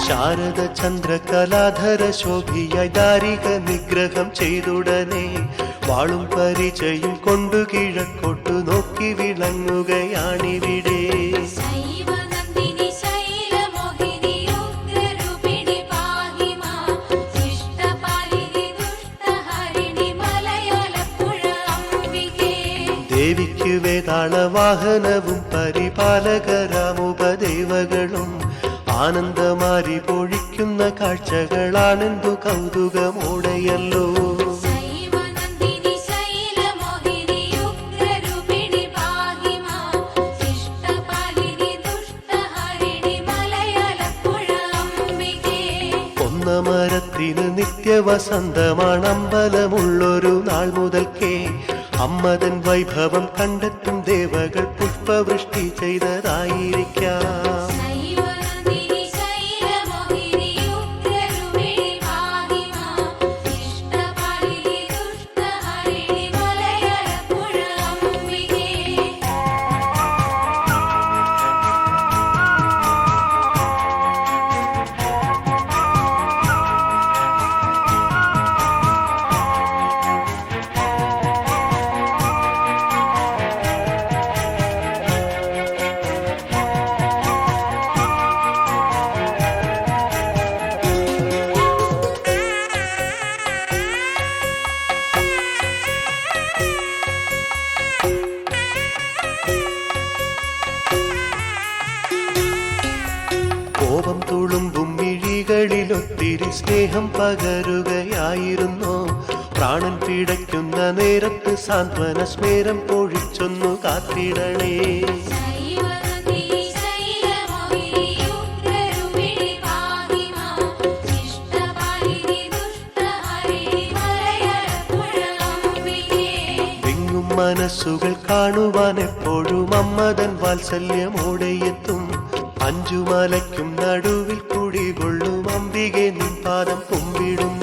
ശാരദ ചന്ദ്രകലാധര ശോഭിയായി ദാരിക നിഗ്രഹം ചെയ്തുടനെ വാളും പരിചയും കൊണ്ടു കിഴക്കോട്ടു നോക്കി വിളങ്ങുകയാണിവിടെ. ദേവിക്ക് വേതാള വാഹനവും പരിപാലകരാമുപദേവകളും ആനന്ദമാരി പൊഴിക്കുന്ന കാഴ്ചകളാണെന്തു കൗതുകമോടെയല്ലോ. ഒന്നമരത്തിന് നിത്യവസന്തമാണ് അമ്പലമുള്ളൊരു നാൾ മുതൽക്കേ. അമ്മതൻ വൈഭവം കണ്ടെത്തും ദേവകൾ പുഷ്പവൃഷ്ടി ചെയ്തതായിരിക്കാം. കോപം തുളുമ്പും മിഴികളിലൊത്തിരി സ്നേഹം പകരുകയായിരുന്നു. പ്രാണൻ പിടയ്ക്കുന്ന നേരത്ത് സാന്ത്വന സ്മേരം പൊഴിച്ചൊന്നു കാത്തിടണേ. വിങ്ങും മനസ്സുകൾ കാണുവാൻ എപ്പോഴും അമ്മതൻ വാത്സല്യമോടെയെത്തും. അഞ്ചുമലയ്ക്കും നടുവിൽ കുടികൊള്ളും അംബികെ നിൻ പാദം കുമ്പിടും